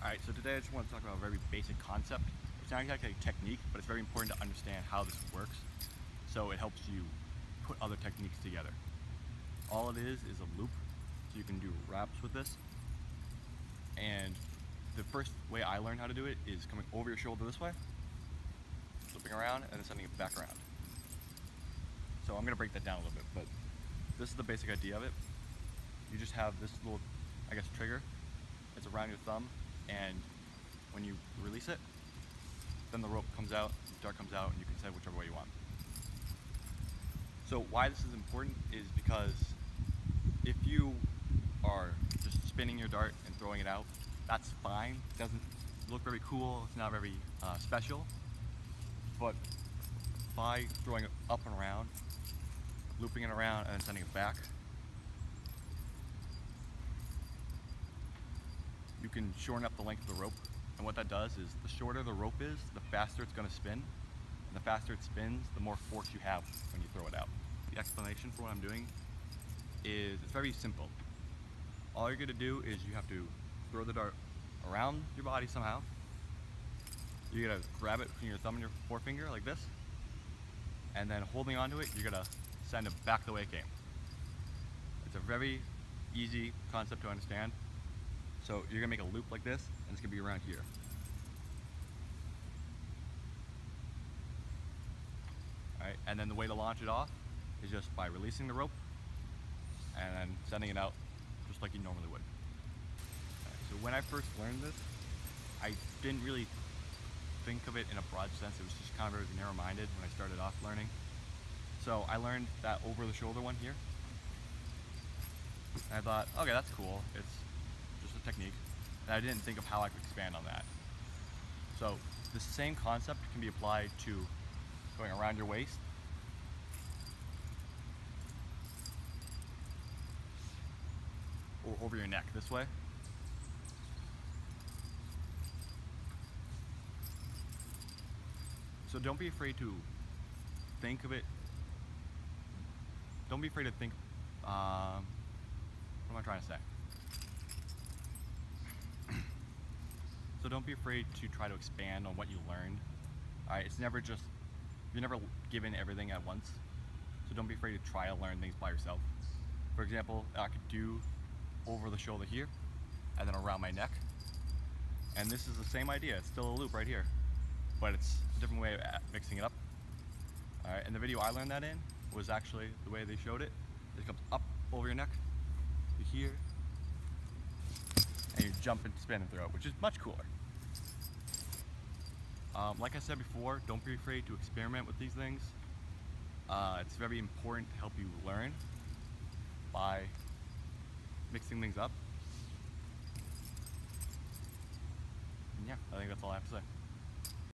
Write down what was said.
Alright, so today I just want to talk about a very basic concept. It's not exactly a technique, but it's very important to understand how this works, so it helps you put other techniques together. All it is a loop, so you can do wraps with this. And the first way I learned how to do it is coming over your shoulder this way, flipping around, and then sending it back around. So I'm going to break that down a little bit, but this is the basic idea of it. You just have this little, trigger. It's around your thumb, and when you release it, then the rope comes out, the dart comes out, and you can set whichever way you want. So why this is important is because if you are just spinning your dart and throwing it out, that's fine. It doesn't look very cool, it's not very special, but by throwing it up and around, looping it around, and then sending it back, you can shorten up the length of the rope. And what that does is, the shorter the rope is, the faster it's going to spin. And the faster it spins, the more force you have when you throw it out. The explanation for what I'm doing is, it's very simple. All you're going to do is you have to throw the dart around your body somehow. You're going to grab it between your thumb and your forefinger like this. And then holding onto it, you're going to send it back the way it came. It's a very easy concept to understand. So you're gonna make a loop like this, and it's gonna be around here. Alright, and then the way to launch it off is just by releasing the rope and then sending it out just like you normally would. Right, so when I first learned this, I didn't really think of it in a broad sense. It was just kind of very narrow-minded when I started off learning. So I learned that over the shoulder one here. And I thought, okay, that's cool. It's just a technique, and I didn't think of how I could expand on that. So the same concept can be applied to going around your waist, or over your neck this way. So don't be afraid to think of it. Don't be afraid to think, what am I trying to say? So don't be afraid to try to expand on what you learned. Alright, it's never just, you're never given everything at once. So don't be afraid to try to learn things by yourself. For example, I could do over the shoulder here, and then around my neck. And this is the same idea, it's still a loop right here, but it's a different way of mixing it up. Alright, and the video I learned that in was actually the way they showed it. It comes up over your neck, to here, and you jump and spin and throw it, which is much cooler. Like I said before, don't be afraid to experiment with these things. It's very important to help you learn by mixing things up. And yeah, I think that's all I have to say.